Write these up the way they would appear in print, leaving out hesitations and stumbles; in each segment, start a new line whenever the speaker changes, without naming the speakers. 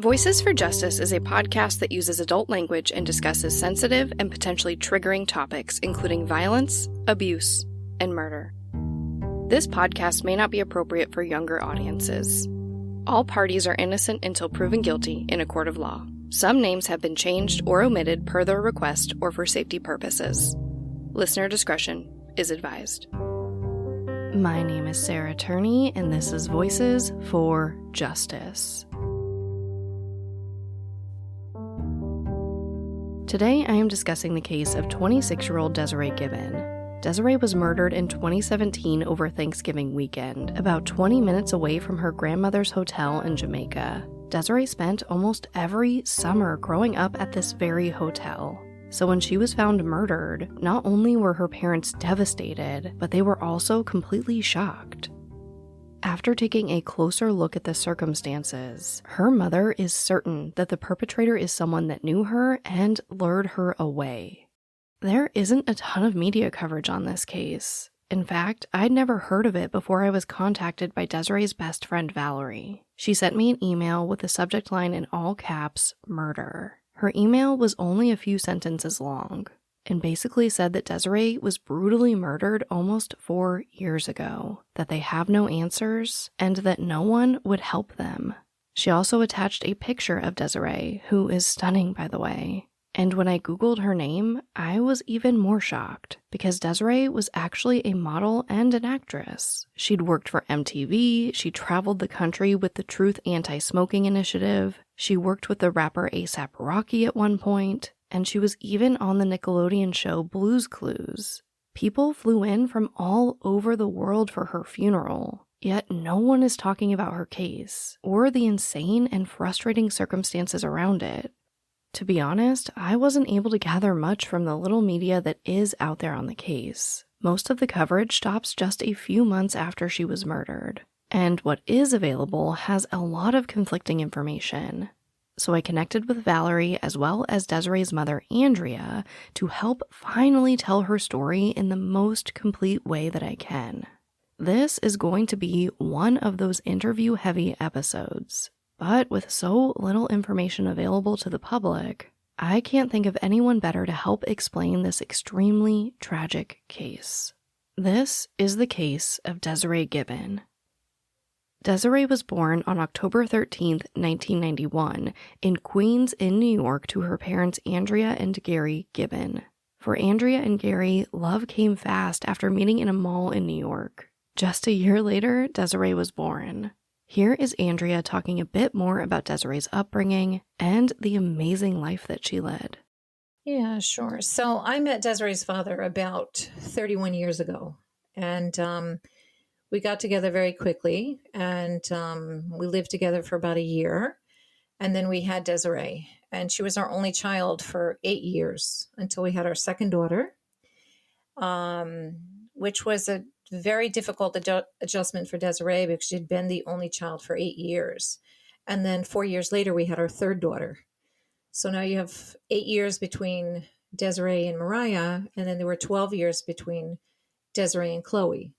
Voices for Justice is a podcast that uses adult language and discusses sensitive and potentially triggering topics, including violence, abuse, and murder. This podcast may not be appropriate for younger audiences. All parties are innocent until proven guilty in a court of law. Some names have been changed or omitted per their request or for safety purposes. Listener discretion is advised. My name is Sarah Turney, and this is Voices for Justice. Today, I am discussing the case of 26-year-old Desiree Gibbon. Desiree was murdered in 2017 over Thanksgiving weekend, about 20 minutes away from her grandmother's hotel in Jamaica. Desiree spent almost every summer growing up at this very hotel. So when she was found murdered, not only were her parents devastated, but they were also completely shocked. After taking a closer look at the circumstances, her mother is certain that the perpetrator is someone that knew her and lured her away. There isn't a ton of media coverage on this case. In fact, I'd never heard of it before I was contacted by Desiree's best friend, Valerie. She sent me an email with the subject line in all caps, murder. Her email was only a few sentences long, and basically said that Desiree was brutally murdered almost 4 years ago, that they have no answers, and that no one would help them. She also attached a picture of Desiree, who is stunning, by the way. And when I Googled her name, I was even more shocked, because Desiree was actually a model and an actress. She'd worked for MTV, she traveled the country with the Truth Anti-Smoking Initiative, she worked with the rapper A$AP Rocky at one point, and she was even on the Nickelodeon show Blue's Clues. People flew in from all over the world for her funeral, yet no one is talking about her case, or the insane and frustrating circumstances around it. To be honest, I wasn't able to gather much from the little media that is out there on the case. Most of the coverage stops just a few months after she was murdered, and what is available has a lot of conflicting information. So I connected with Valerie as well as Desiree's mother, Andrea, to help finally tell her story in the most complete way that I can. This is going to be one of those interview-heavy episodes, but with so little information available to the public, I can't think of anyone better to help explain this extremely tragic case. This is the case of Desiree Gibbon. Desiree was born on October 13, 1991, in Queens, in New York, to her parents Andrea and Gary Gibbon. For Andrea and Gary, love came fast after meeting in a mall in New York. Just a year later, Desiree was born. Here is Andrea talking a bit more about Desiree's upbringing and the amazing life that she led.
Yeah, sure. So I met Desiree's father about 31 years ago, and we got together very quickly, and we lived together for about a year, and then we had Desiree, and she was our only child for 8 years until we had our second daughter, which was a very difficult adjustment for Desiree because she'd been the only child for 8 years. And then 4 years later, we had our third daughter. So now you have 8 years between Desiree and Mariah, and then there were 12 years between Desiree and Chloe.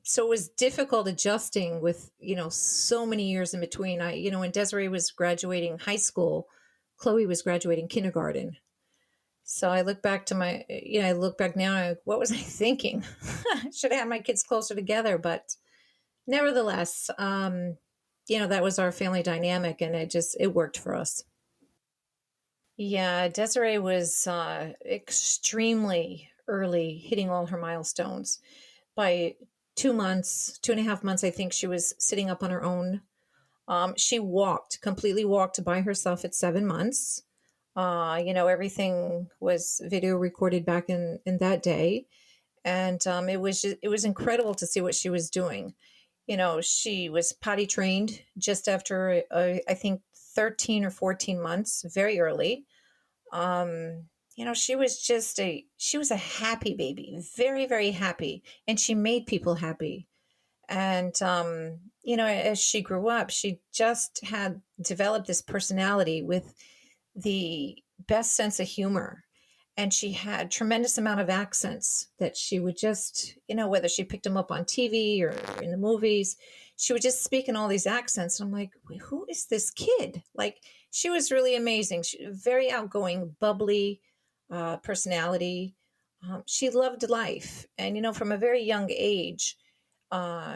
So it was difficult adjusting with, so many years in between. When Desiree was graduating high school, Chloe was graduating kindergarten. So I look back now, what was I thinking? I should have had my kids closer together, but nevertheless, that was our family dynamic, and it worked for us. Yeah, Desiree was extremely early, hitting all her milestones. By 2.5 months, I think she was sitting up on her own. She completely walked by herself at 7 months. Everything was video recorded back in that day. And it was incredible to see what she was doing. She was potty trained just after, I think, 13 or 14 months, very early. She was a happy baby, very, very happy. And she made people happy. And, as she grew up, she just had developed this personality with the best sense of humor. And she had tremendous amount of accents that she would just, whether she picked them up on TV or in the movies, she would just speak in all these accents. And I'm like, "Wait, who is this kid?" Like, she was really amazing. She very outgoing, bubbly personality. She loved life. And, from a very young age,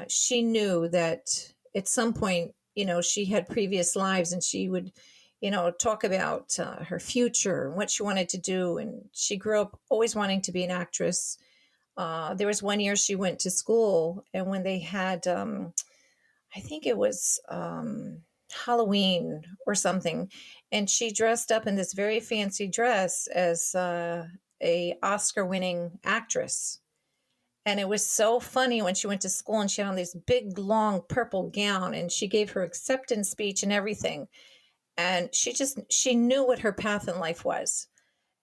she knew that at some point, she had previous lives, and she would, talk about her future and what she wanted to do. And she grew up always wanting to be an actress. There was one year she went to school, and when they had, I think it was Halloween or something, and she dressed up in this very fancy dress as a Oscar-winning actress. And it was so funny when she went to school and she had on this big, long purple gown, and she gave her acceptance speech and everything. And she knew what her path in life was.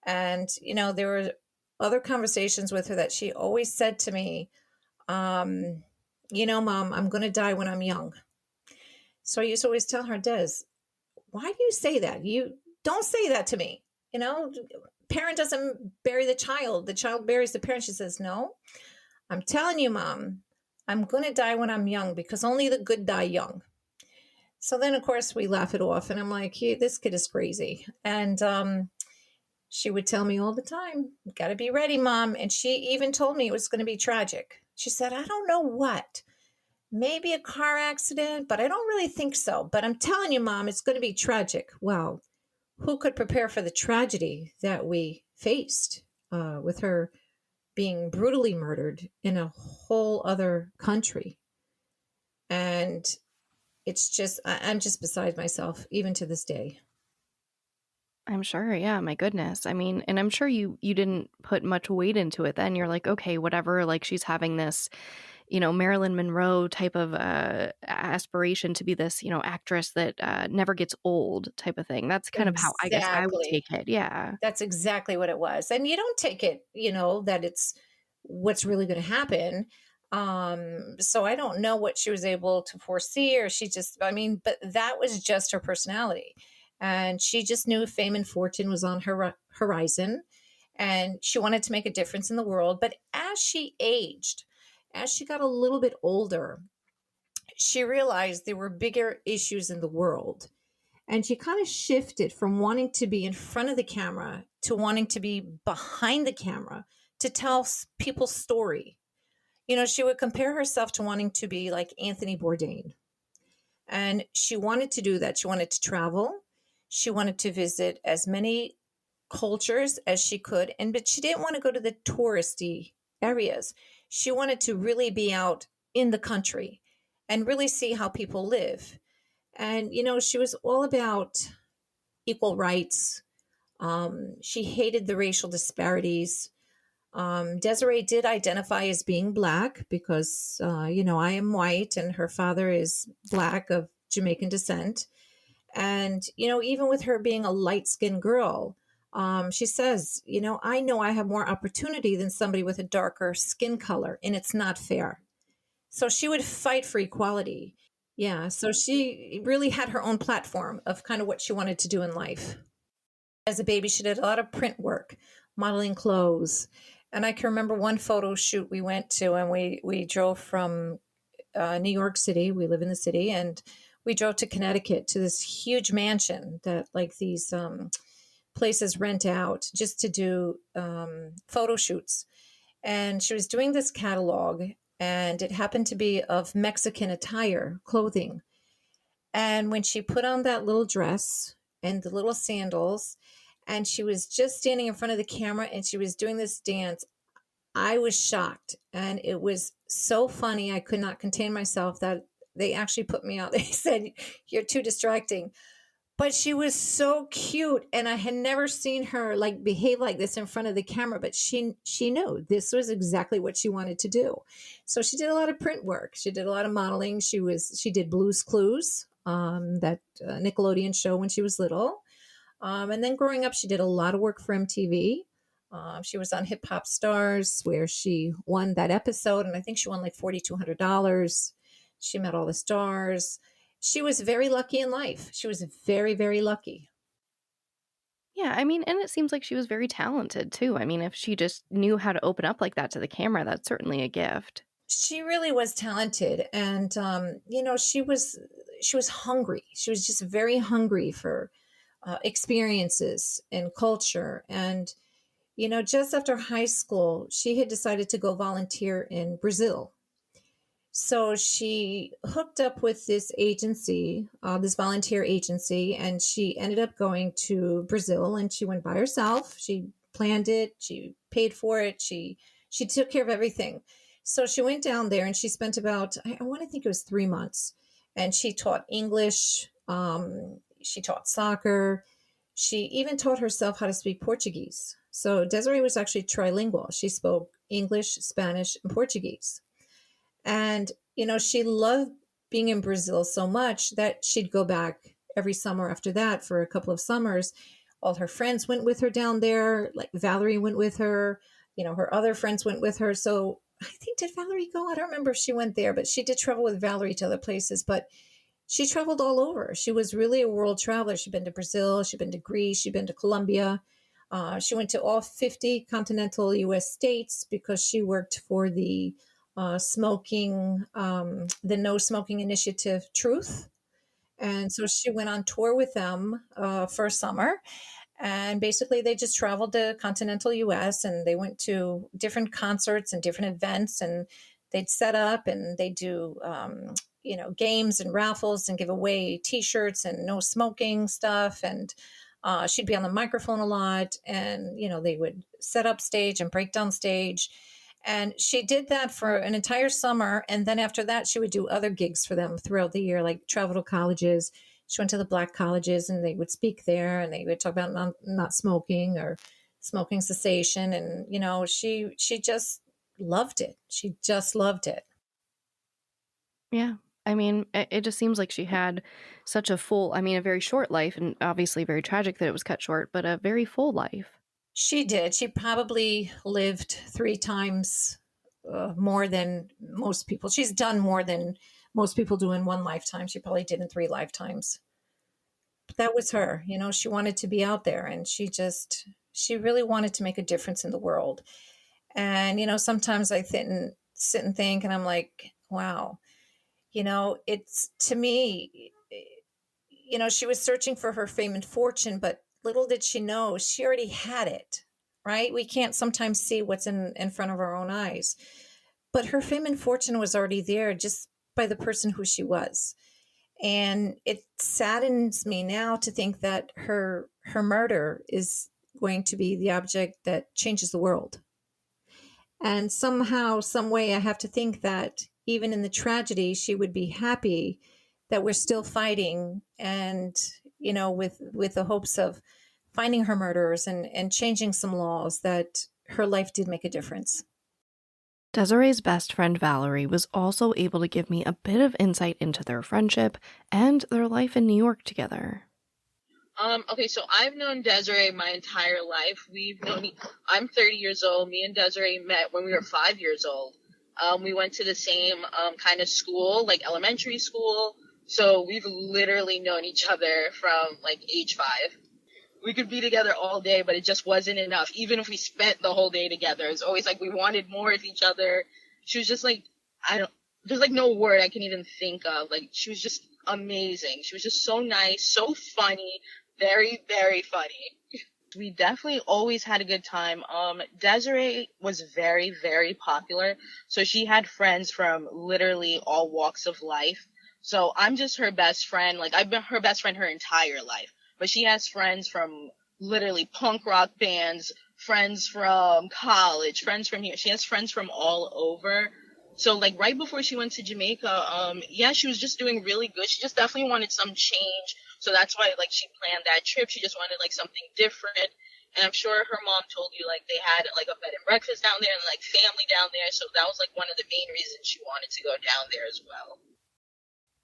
And, there were other conversations with her that she always said to me, Mom, I'm going to die when I'm young. So I used to always tell her, Des, why do you say that? You don't say that to me. Parent doesn't bury the child buries the parent. She says, no, I'm telling you, Mom, I'm going to die when I'm young, because only the good die young. So then, of course, we laugh it off. And I'm like, this kid is crazy. And she would tell me all the time, got to be ready, Mom. And she even told me it was going to be tragic. She said, I don't know what. Maybe a car accident, but I don't really think so. But I'm telling you, Mom, it's going to be tragic. Well, who could prepare for the tragedy that we faced with her being brutally murdered in a whole other country? And it's just, I'm just beside myself, even to this day.
I'm sure. Yeah. My goodness. I mean, and I'm sure you didn't put much weight into it then. You're like, okay, whatever. Like, she's having this, Marilyn Monroe type of aspiration to be this, actress that never gets old type of thing. That's kind of how I guess I would take it. Yeah.
That's exactly what it was. And you don't take it, that it's what's really going to happen. So I don't know what she was able to foresee, or but that was just her personality. And she just knew fame and fortune was on her horizon, and she wanted to make a difference in the world. But as she aged, as she got a little bit older, she realized there were bigger issues in the world. And she kind of shifted from wanting to be in front of the camera to wanting to be behind the camera to tell people's story. She would compare herself to wanting to be like Anthony Bourdain. And she wanted to do that. She wanted to travel. She wanted to visit as many cultures as she could. But she didn't want to go to the touristy areas. She wanted to really be out in the country and really see how people live. And, she was all about equal rights. She hated the racial disparities. Desiree did identify as being Black because, I am white and her father is Black of Jamaican descent. And, even with her being a light-skinned girl, she says, I know I have more opportunity than somebody with a darker skin color, and it's not fair. So she would fight for equality. Yeah. So she really had her own platform of kind of what she wanted to do in life. As a baby, she did a lot of print work, modeling clothes. And I can remember one photo shoot we went to, and we drove from New York City. We live in the city, and we drove to Connecticut to this huge mansion that like these places rent out just to do photo shoots. And she was doing this catalog, and it happened to be of Mexican attire, clothing. And when she put on that little dress and the little sandals, and she was just standing in front of the camera and she was doing this dance, I was shocked. And it was so funny. I could not contain myself that they actually put me out. They said, "You're too distracting." But she was so cute, and I had never seen her like behave like this in front of the camera. But she knew this was exactly what she wanted to do. So she did a lot of print work. She did a lot of modeling. She did Blue's Clues, that Nickelodeon show when she was little, and then growing up, she did a lot of work for MTV. She was on Hip Hop Stars, where she won that episode, and I think she won like $4,200. She met all the stars. She was very lucky in life. She was very, very lucky.
Yeah, I mean, and it seems like she was very talented too. I mean, if she just knew how to open up like that to the camera, that's certainly a gift.
She really was talented, and she was hungry. She was just very hungry for experiences and culture. And just after high school, she had decided to go volunteer in Brazil. So she hooked up with this agency, this volunteer agency, and she ended up going to Brazil. And she went by herself. She planned it. She paid for it. She took care of everything. So she went down there and she spent about, I want to think it was 3 months, and she taught English. She taught soccer. She even taught herself how to speak Portuguese. So Desiree was actually trilingual. She spoke English, Spanish, and Portuguese. And, she loved being in Brazil so much that she'd go back every summer after that for a couple of summers. All her friends went with her down there. Like Valerie went with her, her other friends went with her. So I think, did Valerie go? I don't remember if she went there, but she did travel with Valerie to other places. But she traveled all over. She was really a world traveler. She'd been to Brazil, she'd been to Greece, she'd been to Colombia. She went to all 50 continental U.S. states because she worked for the the No Smoking Initiative Truth. And so she went on tour with them for a summer. And basically, they just traveled to continental US and they went to different concerts and different events. And they'd set up and they'd do, games and raffles and give away t shirts and no smoking stuff. And she'd be on the microphone a lot. And, they would set up stage and break down stage. And she did that for an entire summer. And then after that, she would do other gigs for them throughout the year, like travel to colleges. She went to the Black colleges and they would speak there and they would talk about not smoking or smoking cessation. And, she just loved it. She just loved it.
Yeah. I mean, it just seems like she had such a a very short life, and obviously very tragic that it was cut short, but a very full life.
She did. She probably lived 3 times more than most people. She's done more than most people do in one lifetime. She probably did in 3 lifetimes. But that was her. She wanted to be out there and she really wanted to make a difference in the world. And, sometimes I sit and think, and I'm like, wow, it's to me, she was searching for her fame and fortune, but little did she know she already had it, right? We can't sometimes see what's in front of our own eyes, but her fame and fortune was already there just by the person who she was. And it saddens me now to think that her murder is going to be the object that changes the world. And somehow, some way, I have to think that even in the tragedy, she would be happy that we're still fighting and, with the hopes of finding her murderers and changing some laws, that her life did make a difference.
Desiree's best friend Valerie was also able to give me a bit of insight into their friendship and their life in New York together.
Okay, so I've known Desiree my entire life. I'm 30 years old. Me and Desiree met when we were 5 years old. We went to the same kind of school, like elementary school. So we've literally known each other from like age 5. We could be together all day, but it just wasn't enough. Even if we spent the whole day together, it's always like we wanted more of each other. She was just like, there's like no word I can even think of. Like, she was just amazing. She was just so nice, so funny, very, very funny. We definitely always had a good time. Desiree was very, very popular. So she had friends from literally all walks of life. So I'm just her best friend. Like, I've been her best friend her entire life. But she has friends from literally punk rock bands, friends from college, friends from here. She has friends from all over. So, like, right before she went to Jamaica, she was just doing really good. She just definitely wanted some change. So that's why, like, she planned that trip. She just wanted, like, something different. And I'm sure her mom told you, like, they had, like, a bed and breakfast down there and, like, family down there. So that was, like, one of the main reasons she wanted to go down there as well.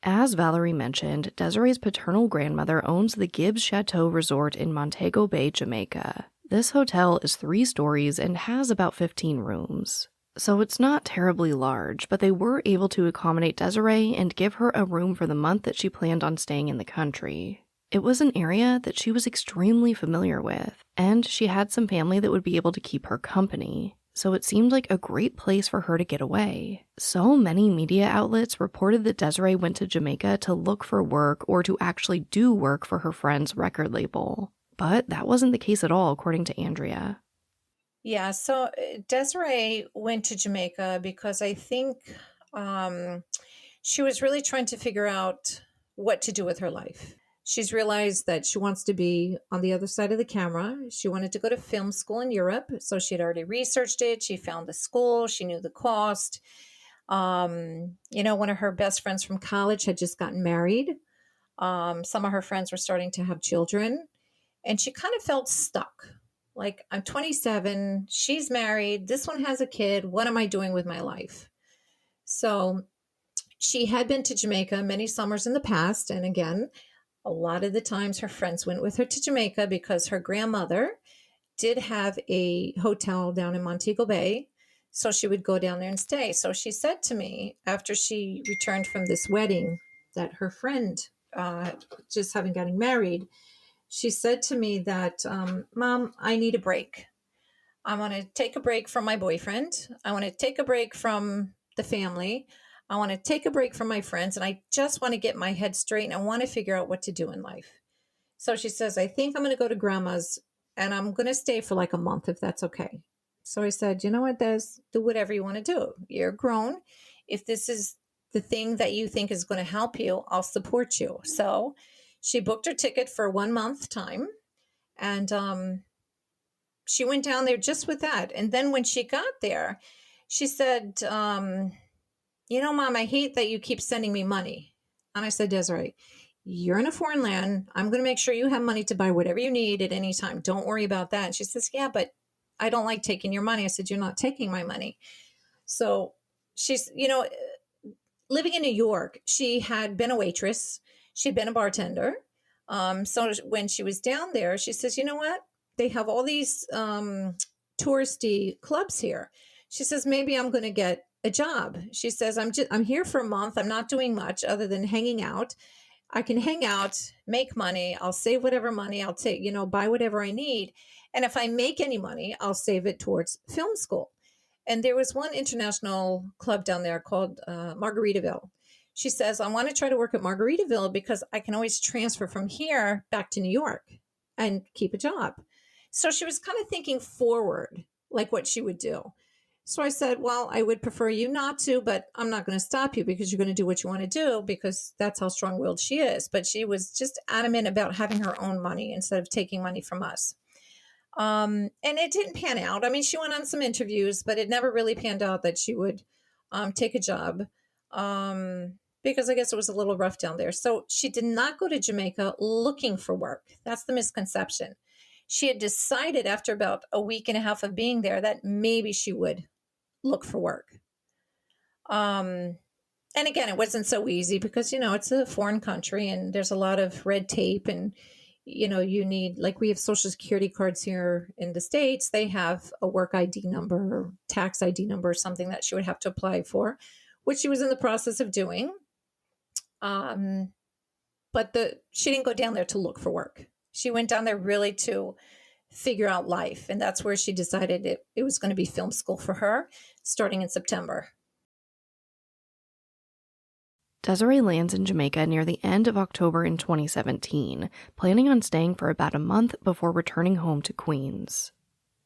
As Valerie mentioned, Desiree's paternal grandmother owns the Gibbs Chateau Resort in Montego Bay, Jamaica. This hotel is 3 stories and has about 15 rooms. So it's not terribly large, but they were able to accommodate Desiree and give her a room for the month that she planned on staying in the country. It was an area that she was extremely familiar with, and she had some family that would be able to keep her company. so it seemed like a great place for her to get away. So many media outlets reported that Desiree went to Jamaica to look for work or to actually do work for her friend's record label. But that wasn't the case at all, according to Andrea.
Yeah, so Desiree went to Jamaica because I think she was really trying to figure out what to do with her life. She's realized that she wants to be on the other side of the camera. She wanted to go to film school in Europe, so she had already researched it. She found the school, she knew the cost. One of her best friends from college had just gotten married. Some of her friends were starting to have children, and she kind of felt stuck. Like, I'm 27, she's married, this one has a kid. What am I doing with my life? So she had been to Jamaica many summers in the past. And again, a lot of the times her friends went with her to Jamaica because her grandmother did have a hotel down in Montego Bay. So she would go down there and stay. So she said to me after she returned from this wedding that her friend, just having gotten married, she said to me that, Mom, I need a break. I want to take a break from my boyfriend. I want to take a break from the family. I want to take a break from my friends. And I just want to get my head straight and I want to figure out what to do in life. So she says, I think I'm going to go to grandma's and I'm going to stay for like a month if that's okay. So I said, you know what, Des, do whatever you want to do. You're grown. If this is the thing that you think is going to help you, I'll support you. So she booked her ticket for 1 month time. And she went down there just with that. And then when she got there, she said, Mom, I hate that you keep sending me money. And I said, Desiree, you're in a foreign land. I'm going to make sure you have money to buy whatever you need at any time. Don't worry about that. And she says, yeah, but I don't like taking your money. I said, you're not taking my money. So she's, living in New York, she had been a waitress. She'd been a bartender. So when she was down there, she says, you know what? They have all these touristy clubs here. She says, maybe I'm going to get a job. She says, I'm here for a month. I'm not doing much other than hanging out. I can hang out, make money. I'll save whatever money I'll take, buy whatever I need. And if I make any money, I'll save it towards film school. And there was one international club down there called Margaritaville. She says, I want to try to work at Margaritaville because I can always transfer from here back to New York and keep a job. So she was kind of thinking forward, like what she would do. So I said, well, I would prefer you not to, but I'm not going to stop you because you're going to do what you want to do because that's how strong-willed she is. But she was just adamant about having her own money instead of taking money from us. And it didn't pan out. I mean, she went on some interviews, but it never really panned out that she would take a job because I guess it was a little rough down there. So she did not go to Jamaica looking for work. That's the misconception. She had decided after about a week and a half of being there that maybe she would look for work. And again, it wasn't so easy because, it's a foreign country and there's a lot of red tape and you need, like we have social security cards here in the States. They have a work ID number or tax ID number or something that she would have to apply for, which she was in the process of doing. But she didn't go down there to look for work. She went down there really to figure out life. And that's where she decided it was going to be film school for her starting in September.
Desiree lands in Jamaica near the end of October in 2017, planning on staying for about a month before returning home to Queens.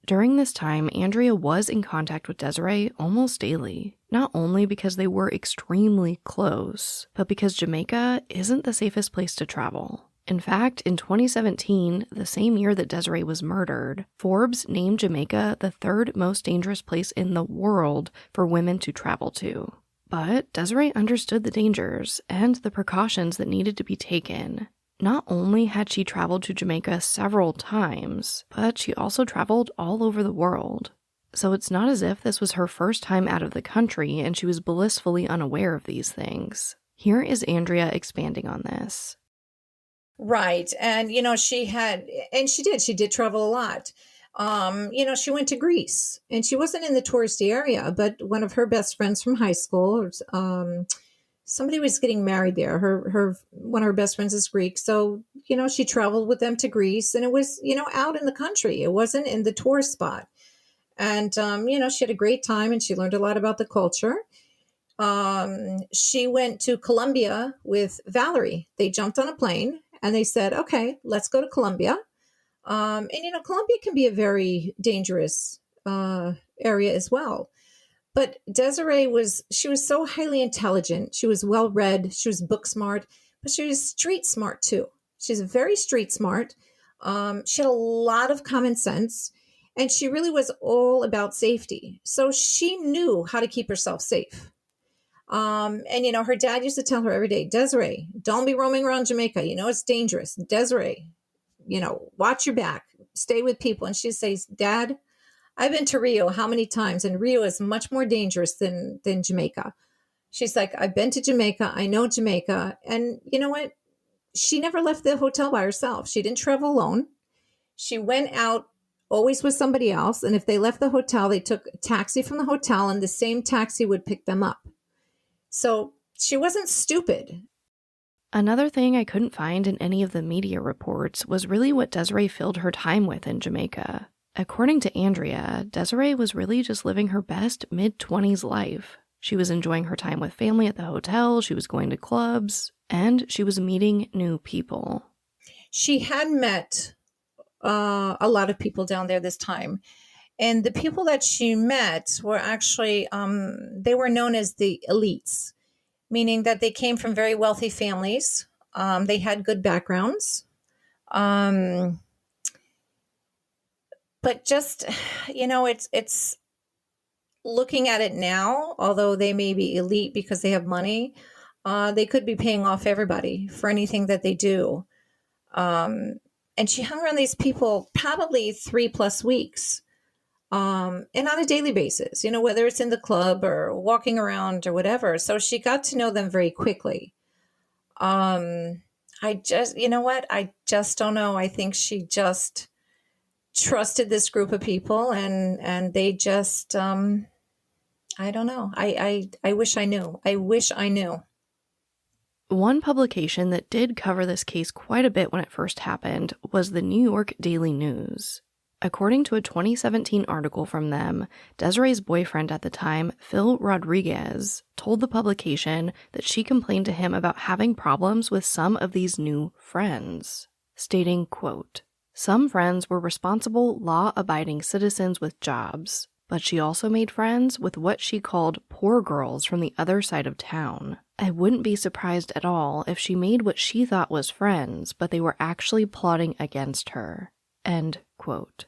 During this time, Andrea was in contact with Desiree almost daily, not only because they were extremely close, but because Jamaica isn't the safest place to travel. In fact, in 2017, the same year that Desiree was murdered, Forbes named Jamaica the third most dangerous place in the world for women to travel to. But Desiree understood the dangers and the precautions that needed to be taken. Not only had she traveled to Jamaica several times, but she also traveled all over the world. So it's not as if this was her first time out of the country and she was blissfully unaware of these things. Here is Andrea expanding on this.
Right. And, she did travel a lot. She went to Greece and she wasn't in the touristy area, but one of her best friends from high school, somebody was getting married there. One of her best friends is Greek. So, she traveled with them to Greece and it was, out in the country. It wasn't in the tourist spot. And, she had a great time and she learned a lot about the culture. She went to Colombia with Valerie. They jumped on a plane and they said, okay, let's go to Colombia. Colombia can be a very dangerous area as well. But Desiree was so highly intelligent. She was well read. She was book smart, but she was street smart too. She's very street smart. She had a lot of common sense, and she really was all about safety. So she knew how to keep herself safe. Her dad used to tell her every day, Desiree, don't be roaming around Jamaica. It's dangerous. Desiree, watch your back, stay with people. And she says, Dad, I've been to Rio how many times? And Rio is much more dangerous than Jamaica. She's like, I've been to Jamaica. I know Jamaica. And you know what? She never left the hotel by herself. She didn't travel alone. She went out always with somebody else. And if they left the hotel, they took a taxi from the hotel and the same taxi would pick them up. So she wasn't stupid.
Another thing I couldn't find in any of the media reports was really what Desiree filled her time with in Jamaica. According to Andrea, Desiree was really just living her best mid-20s life. She was enjoying her time with family at the hotel, she was going to clubs, and she was meeting new people.
She had met a lot of people down there this time. And the people that she met were actually, they were known as the elites, meaning that they came from very wealthy families. They had good backgrounds. But just, it's looking at it now, although they may be elite because they have money, they could be paying off everybody for anything that they do. And she hung around these people probably 3+ weeks. And on a daily basis, whether it's in the club or walking around or whatever. So she got to know them very quickly. I just don't know. I think she just trusted this group of people and they just, I don't know. I wish I knew. I wish I knew.
One publication that did cover this case quite a bit when it first happened was the New York Daily News. According to a 2017 article from them, Desiree's boyfriend at the time, Phil Rodriguez, told the publication that she complained to him about having problems with some of these new friends, stating, quote, some friends were responsible, law-abiding citizens with jobs, but she also made friends with what she called poor girls from the other side of town. I wouldn't be surprised at all if she made what she thought was friends, but they were actually plotting against her. End quote.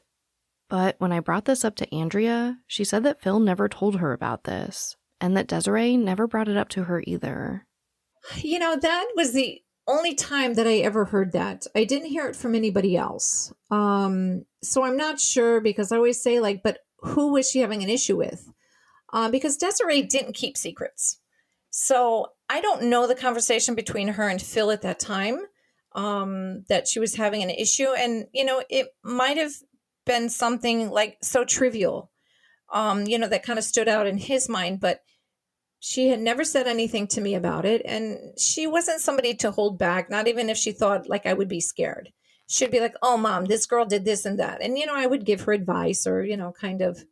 But when I brought this up to Andrea, she said that Phil never told her about this, and that Desiree never brought it up to her either.
That was the only time that I ever heard that. I didn't hear it from anybody else. So I'm not sure, because I always say, but who was she having an issue with? Because Desiree didn't keep secrets. So I don't know the conversation between her and Phil at that time. That she was having an issue. And, it might have been something so trivial, that kind of stood out in his mind, but she had never said anything to me about it. And she wasn't somebody to hold back, not even if she thought I would be scared. She'd be like, oh, Mom, this girl did this and that. And, I would give her advice or, kind of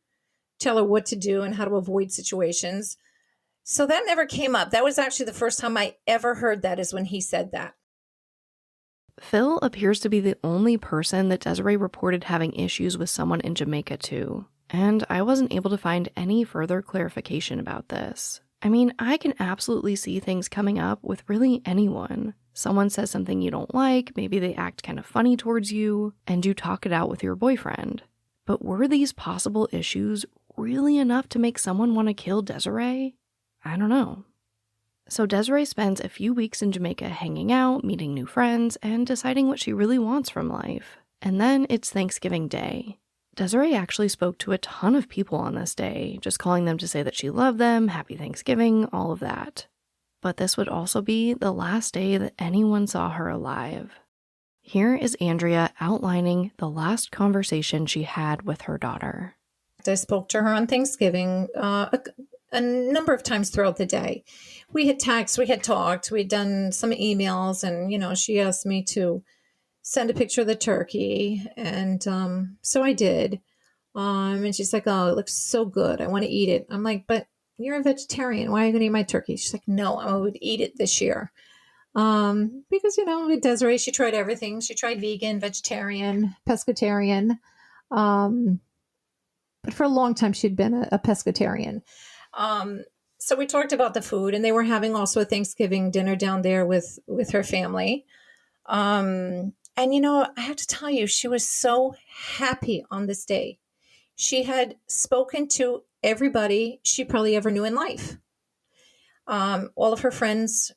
tell her what to do and how to avoid situations. So that never came up. That was actually the first time I ever heard that, is when he said that.
Phil appears to be the only person that Desiree reported having issues with someone in Jamaica to, and I wasn't able to find any further clarification about this. I mean, I can absolutely see things coming up with really anyone. Someone says something you don't like, maybe they act kind of funny towards you, and you talk it out with your boyfriend. But were these possible issues really enough to make someone want to kill Desiree? I don't know. So Desiree spends a few weeks in Jamaica hanging out, meeting new friends, and deciding what she really wants from life. And then it's Thanksgiving Day. Desiree actually spoke to a ton of people on this day, just calling them to say that she loved them, happy Thanksgiving, all of that. But this would also be the last day that anyone saw her alive. Here is Andrea outlining the last conversation she had with her daughter.
I spoke to her on Thanksgiving a number of times throughout the day. We had texted, we had talked, we'd done some emails, and, she asked me to send a picture of the turkey. And so I did. And she's like, oh, it looks so good. I want to eat it. I'm like, but you're a vegetarian. Why are you going to eat my turkey? She's like, no, I would eat it this year. Because, with Desiree, she tried everything. She tried vegan, vegetarian, pescatarian. But for a long time, she'd been a pescatarian. So we talked about the food, and they were having also a Thanksgiving dinner down there with her family. And, I have to tell you, she was so happy on this day. She had spoken to everybody she probably ever knew in life. All of her friends,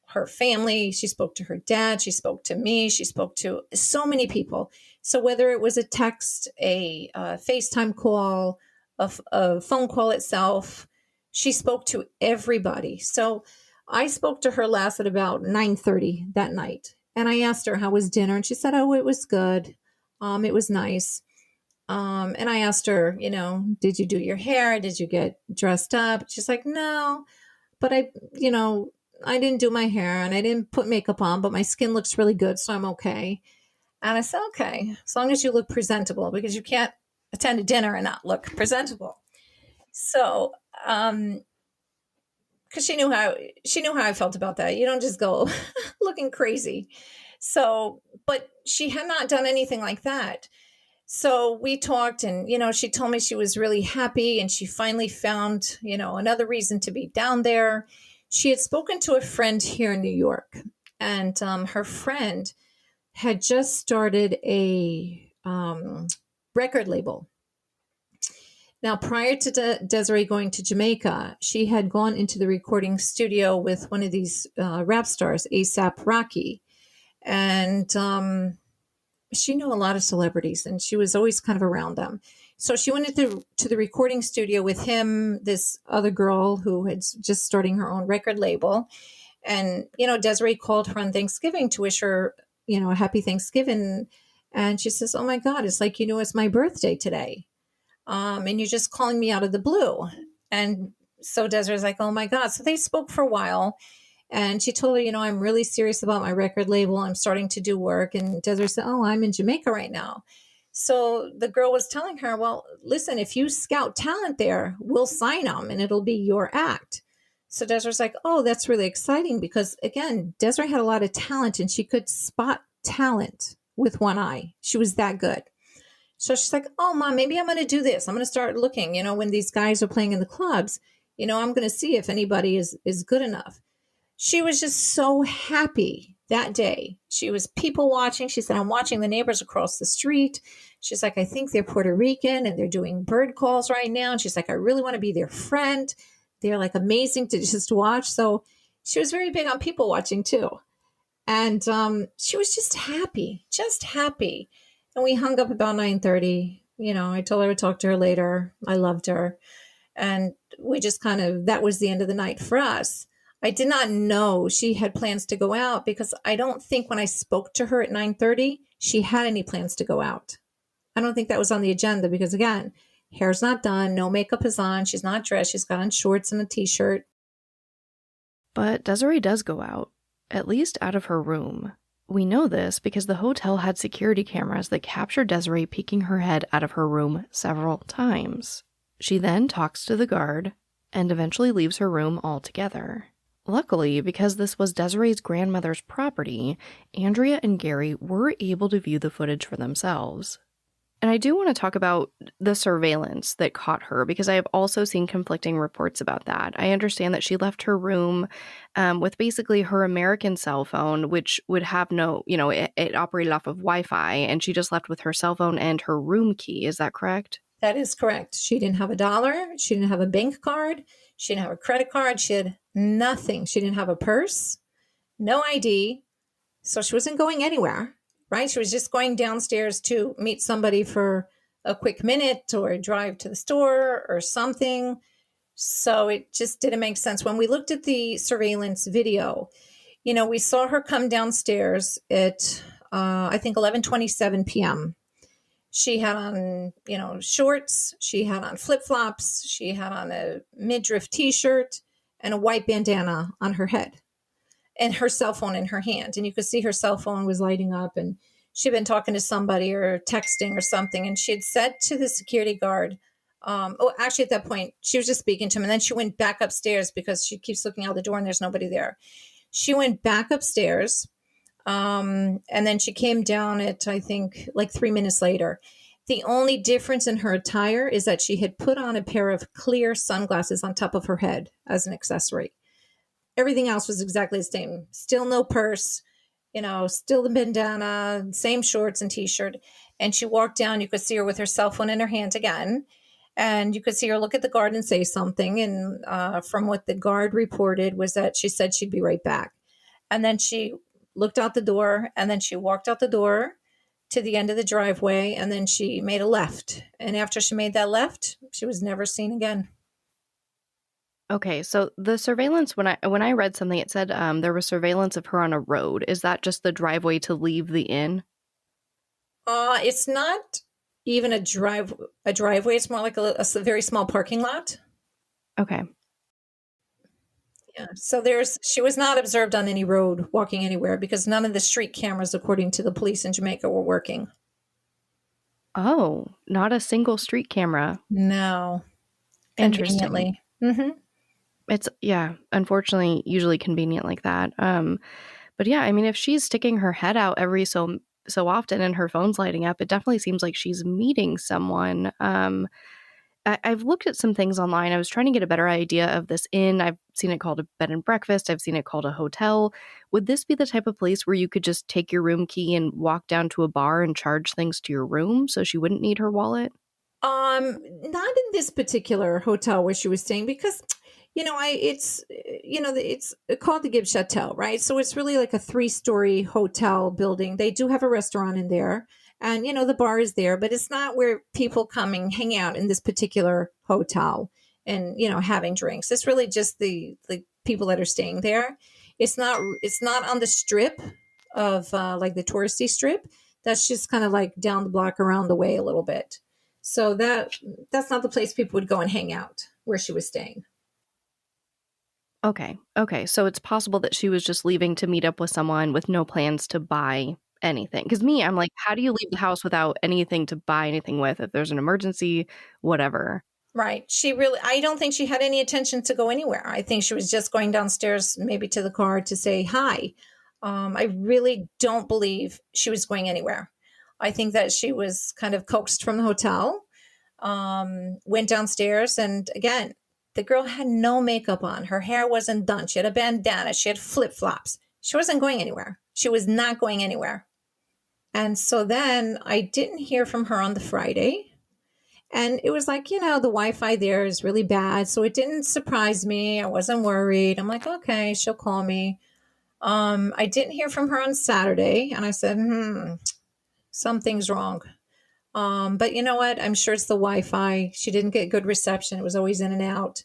her family, she spoke to her dad, she spoke to me, she spoke to so many people. So whether it was a text, a FaceTime call, a phone call itself, she spoke to everybody. So I spoke to her last at about 9:30 that night. And I asked her, how was dinner? And she said, oh, it was good. It was nice. And I asked her, did you do your hair? Did you get dressed up? She's like, no, but I didn't do my hair and I didn't put makeup on, but my skin looks really good. So I'm okay. And I said, okay, as long as you look presentable, because you can't attend a dinner and not look presentable. So, because she knew how I felt about that. You don't just go looking crazy. So, but she had not done anything like that. So we talked and, she told me she was really happy and she finally found, another reason to be down there. She had spoken to a friend here in New York, and her friend had just started a record label. Now, prior to Desiree going to Jamaica, she had gone into the recording studio with one of these rap stars, A$AP Rocky. And she knew a lot of celebrities, and she was always kind of around them. So she went to the recording studio with him, this other girl who had just starting her own record label. And, Desiree called her on Thanksgiving to wish her, a happy Thanksgiving. And she says, oh my God, it's like, it's my birthday today. And you're just calling me out of the blue. And so Desiree's like, oh my God. So they spoke for a while. And she told her, I'm really serious about my record label. I'm starting to do work. And Desiree said, oh, I'm in Jamaica right now. So the girl was telling her, well, listen, if you scout talent there, we'll sign them and it'll be your act. So Desiree's like, oh, that's really exciting because, again, Desiree had a lot of talent and she could spot talent with one eye. She was that good. So she's like, oh, Mom, maybe I'm going to do this. I'm going to start looking, when these guys are playing in the clubs, I'm going to see if anybody is good enough. She was just so happy that day. She was people watching. She said, I'm watching the neighbors across the street. She's like, I think they're Puerto Rican and they're doing bird calls right now. And she's like, I really want to be their friend. They're like amazing to just watch. So she was very big on people watching too. And she was just happy. And we hung up about 9:30. I told her I would talk to her later. I loved her. And we just that was the end of the night for us. I did not know she had plans to go out because I don't think when I spoke to her at 9:30, she had any plans to go out. I don't think that was on the agenda because, again, hair's not done. No makeup is on. She's not dressed. She's got on shorts and a t-shirt.
But Desiree does go out, at least out of her room. We know this because the hotel had security cameras that captured Desiree peeking her head out of her room several times. She then talks to the guard and eventually leaves her room altogether. Luckily, because this was Desiree's grandmother's property, Andrea and Gary were able to view the footage for themselves. And I do want to talk about the surveillance that caught her because I have also seen conflicting reports about that. I understand that she left her room with basically her American cell phone, which would have no, it operated off of Wi-Fi, and she just left with her cell phone and her room key. Is that correct?
That is correct. She didn't have $1. She didn't have a bank card. She didn't have a credit card. She had nothing. She didn't have a purse, no ID. So she wasn't going anywhere, right? She was just going downstairs to meet somebody for a quick minute or drive to the store or something. So it just didn't make sense. When we looked at the surveillance video, we saw her come downstairs at, I think, 11:27 p.m. She had on, shorts. She had on flip-flops. She had on a midriff t-shirt and a white bandana on her head and her cell phone in her hand. And you could see her cell phone was lighting up and she'd been talking to somebody or texting or something. And she had said to the security guard, actually at that point, she was just speaking to him. And then she went back upstairs because she keeps looking out the door and there's nobody there. She went back upstairs. And then she came down at, I think, like 3 minutes later. The only difference in her attire is that she had put on a pair of clear sunglasses on top of her head as an accessory. Everything else was exactly the same. Still no purse, still the bandana, same shorts and t-shirt. And she walked down. You could see her with her cell phone in her hand again. And you could see her look at the guard and say something. And from what the guard reported was that she said she'd be right back. And then she looked out the door, and then she walked out the door to the end of the driveway, and then she made a left. And after she made that left, she was never seen again.
Okay, so the surveillance, when I read something, it said there was surveillance of her on a road. Is that just the driveway to leave the inn?
It's not even a driveway. It's more like a very small parking lot.
Okay.
Yeah. So she was not observed on any road walking anywhere because none of the street cameras, according to the police in Jamaica, were working.
Oh, not a single street camera.
No.
Interesting.
Conveniently. Mm-hmm.
It's, unfortunately, usually convenient like that. But yeah, I mean, if she's sticking her head out every so often and her phone's lighting up, it definitely seems like she's meeting someone. I've looked at some things online. I was trying to get a better idea of this inn. I've seen it called a bed and breakfast. I've seen it called a hotel. Would this be the type of place where you could just take your room key and walk down to a bar and charge things to your room so she wouldn't need her wallet?
Not in this particular hotel where she was staying because, it's called the Gibbs Chateau, right? So it's really like a 3-story hotel building. They do have a restaurant in there. And, the bar is there, but it's not where people come and hang out in this particular hotel and, having drinks. It's really just the people that are staying there. It's not on the strip of like the touristy strip. That's just kind of like down the block around the way a little bit. So that's not the place people would go and hang out where she was staying.
Okay. So it's possible that she was just leaving to meet up with someone with no plans to buy anything. Because I'm like, how do you leave the house without anything to buy anything with? If there's an emergency, whatever.
Right. I don't think she had any intention to go anywhere. I think she was just going downstairs, maybe to the car to say hi. I really don't believe she was going anywhere. I think that she was kind of coaxed from the hotel, went downstairs. And again, the girl had no makeup on. Her hair wasn't done. She had a bandana. She had flip-flops. She wasn't going anywhere. She was not going anywhere. And so then I didn't hear from her on the Friday. And it was like, the Wi-Fi there is really bad. So it didn't surprise me. I wasn't worried. I'm like, okay, she'll call me. I didn't hear from her on Saturday. And I said, something's wrong. But you know what? I'm sure it's the Wi-Fi. She didn't get good reception. It was always in and out.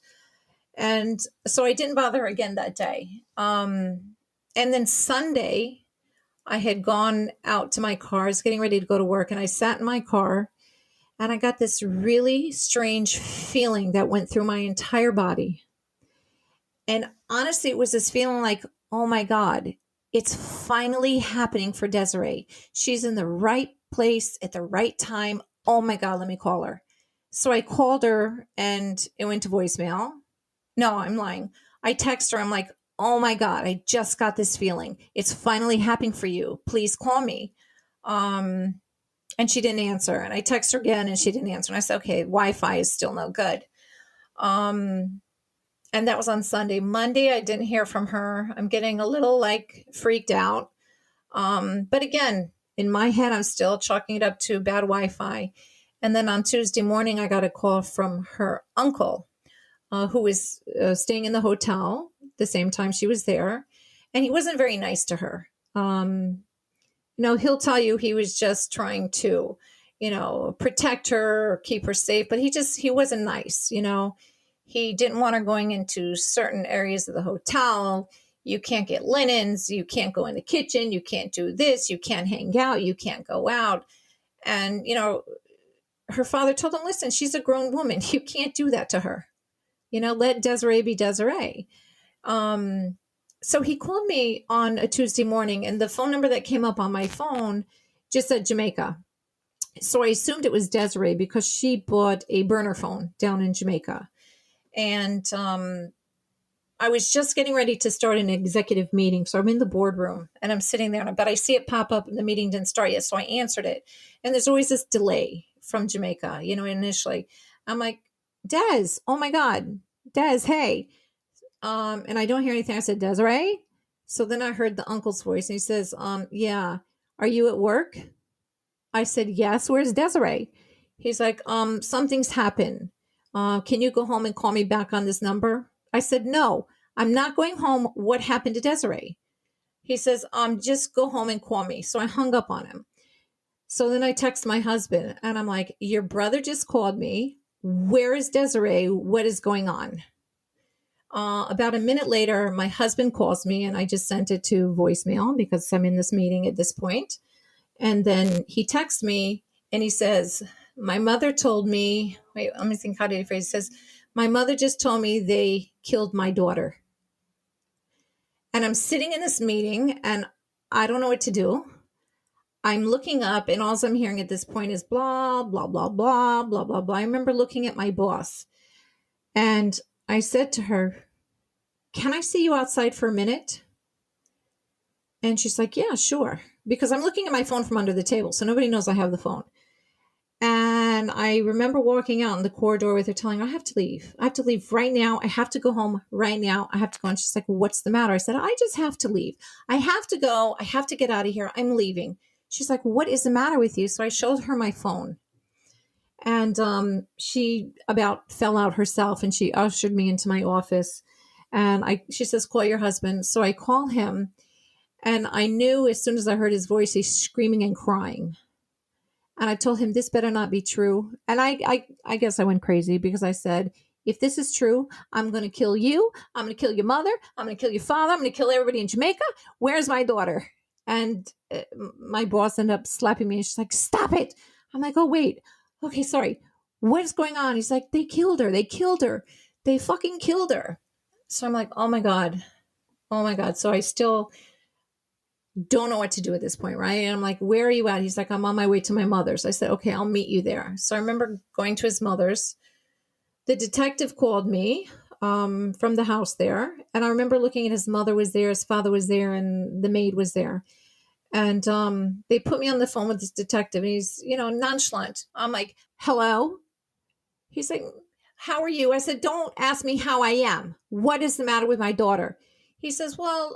And so I didn't bother her again that day. And then Sunday, I had gone out to my car. I was getting ready to go to work. And I sat in my car. And I got this really strange feeling that went through my entire body. And honestly, it was this feeling like, oh my God, it's finally happening for Desiree. She's in the right place at the right time. Oh my God, let me call her. So I called her and it went to voicemail. No, I'm lying. I text her. I'm like, oh my God, I just got this feeling. It's finally happening for you. Please call me. And she didn't answer. And I text her again and she didn't answer. And I said, okay, Wi-Fi is still no good. And that was on Sunday. Monday, I didn't hear from her. I'm getting a little freaked out. But again, in my head, I'm still chalking it up to bad Wi-Fi. And then on Tuesday morning, I got a call from her uncle, who was staying in the hotel the same time she was there. And he wasn't very nice to her. He'll tell you he was just trying to, protect her or keep her safe, but he wasn't nice. He didn't want her going into certain areas of the hotel. You can't get linens. You can't go in the kitchen. You can't do this. You can't hang out. You can't go out. And, her father told him, listen, she's a grown woman. You can't do that to her. Let Desiree be Desiree. So he called me on a Tuesday morning, and the phone number that came up on my phone, just said Jamaica. So I assumed it was Desiree because she bought a burner phone down in Jamaica. And I was just getting ready to start an executive meeting. So I'm in the boardroom and I'm sitting there, but I see it pop up and the meeting didn't start yet. So I answered it. And there's always this delay from Jamaica, initially. I'm like, Des, oh my God, Des, hey. And I don't hear anything. I said, Desiree? So then I heard the uncle's voice and he says, yeah, are you at work? I said, yes, where's Desiree? He's like, something's happened. Can you go home and call me back on this number? I said, no, I'm not going home. What happened to Desiree? He says, just go home and call me. So I hung up on him. So then I text my husband and I'm like, your brother just called me. Where is Desiree? What is going on? About a minute later, my husband calls me and I just sent it to voicemail because I'm in this meeting at this point. And then he texts me and he says, my mother told me, wait, let me think, how did he phrase it? He says, my mother just told me they killed my daughter. And I'm sitting in this meeting and I don't know what to do. I'm looking up and all I'm hearing at this point is blah, blah, blah, blah, blah, blah, blah. I remember looking at my boss and I said to her, can I see you outside for a minute? And she's like, yeah, sure. Because I'm looking at my phone from under the table, so nobody knows I have the phone. And I remember walking out in the corridor with her telling her, I have to leave. I have to leave right now. I have to go home right now. I have to go. And she's like, what's the matter? I said, I just have to leave. I have to go. I have to get out of here. I'm leaving. She's like, what is the matter with you? So I showed her my phone. And she about fell out herself and she ushered me into my office. And she says, call your husband. So I call him. And I knew as soon as I heard his voice, he's screaming and crying. And I told him, this better not be true. And I guess I went crazy because I said, if this is true, I'm going to kill you. I'm going to kill your mother. I'm going to kill your father. I'm going to kill everybody in Jamaica. Where's my daughter? And my boss ended up slapping me. And she's like, stop it. I'm like, oh, wait. Okay, sorry. What's going on? He's like, they killed her. They killed her. They fucking killed her. So I'm like, oh my God. Oh my God. So I still don't know what to do at this point, right? And I'm like, where are you at? He's like, I'm on my way to my mother's. I said, okay, I'll meet you there. So I remember going to his mother's. The detective called me from the house there. And I remember looking at his mother was there, his father was there, and the maid was there. And they put me on the phone with this detective. And he's, nonchalant. I'm like, hello? He's like, how are you? I said, don't ask me how I am. What is the matter with my daughter? He says, well,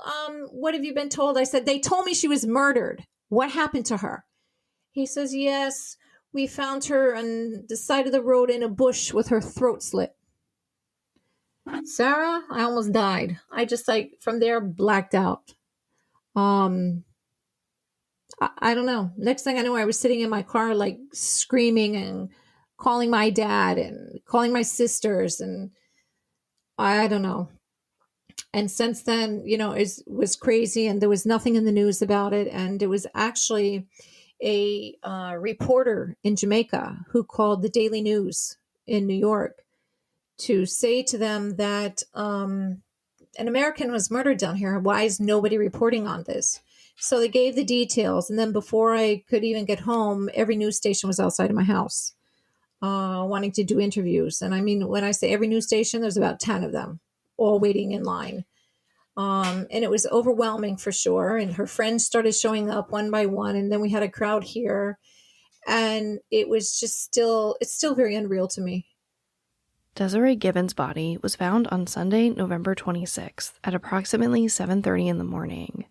what have you been told? I said, they told me she was murdered. What happened to her? He says, yes, we found her on the side of the road in a bush with her throat slit. Sarah, I almost died. I just from there blacked out. I don't know. Next thing I know, I was sitting in my car, screaming and calling my dad and calling my sisters. And I don't know. And since then, it was crazy and there was nothing in the news about it. And it was actually a reporter in Jamaica who called the Daily News in New York to say to them that an American was murdered down here. Why is nobody reporting on this? So they gave the details. And then before I could even get home, every news station was outside of my house wanting to do interviews. And I mean, when I say every news station, there's about 10 of them, all waiting in line. And it was overwhelming for sure. And her friends started showing up one by one. And then we had a crowd here. And it was just it's still very unreal to me.
Desiree Gibbon's body was found on Sunday, November 26th at approximately 7:30 in the morning.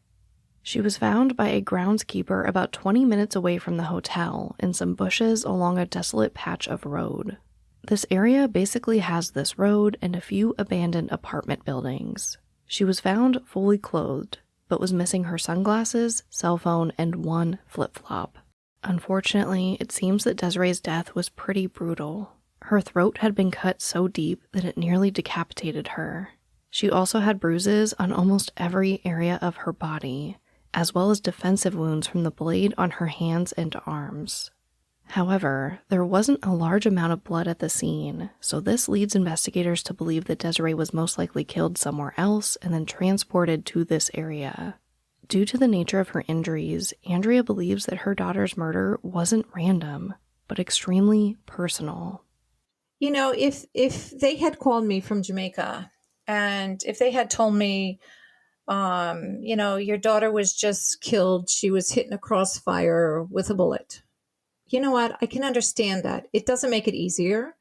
She was found by a groundskeeper about 20 minutes away from the hotel in some bushes along a desolate patch of road. This area basically has this road and a few abandoned apartment buildings. She was found fully clothed, but was missing her sunglasses, cell phone, and one flip-flop. Unfortunately, it seems that Desiree's death was pretty brutal. Her throat had been cut so deep that it nearly decapitated her. She also had bruises on almost every area of her body, as well as defensive wounds from the blade on her hands and arms. However, there wasn't a large amount of blood at the scene, so this leads investigators to believe that Desiree was most likely killed somewhere else and then transported to this area. Due to the nature of her injuries, Andrea believes that her daughter's murder wasn't random, but extremely personal.
You know, if they had called me from Jamaica and if they had told me, your daughter was just killed, she was hit in a crossfire with a bullet. You know what? I can understand that. It doesn't make it easier,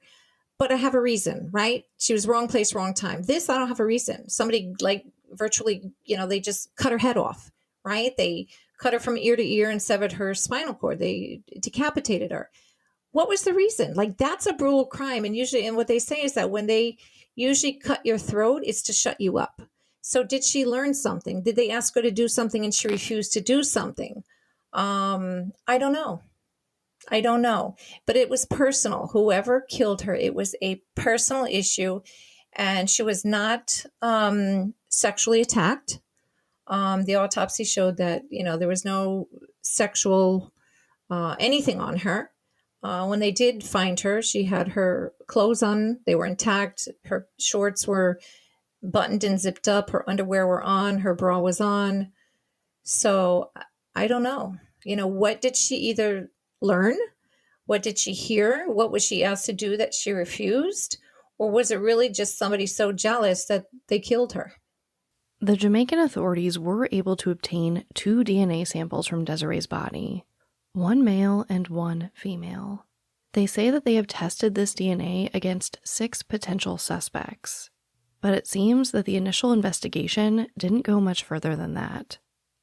but I have a reason, right? She was wrong place, wrong time. This, I don't have a reason. Somebody like virtually, they just cut her head off, right? They cut her from ear to ear and severed her spinal cord. They decapitated her. What was the reason? Like, that's a brutal crime. And usually, and what they say is that when they usually cut your throat, it's to shut you up. So did she learn something? Did they ask her to do something and she refused to do something? I don't know. But it was personal. Whoever killed her, it was a personal issue. And she was not sexually attacked. The autopsy showed that, there was no sexual anything on her. When they did find her, she had her clothes on. They were intact. Her shorts were buttoned and zipped up. Her underwear were on. Her bra was on. So I don't know. What did she either learn? What did she hear? What was she asked to do that she refused? Or was it really just somebody so jealous that they killed her?
The Jamaican authorities were able to obtain 2 DNA samples from Desiree's body. One male and one female. They say that they have tested this DNA against 6 potential suspects. But it seems that the initial investigation didn't go much further than that.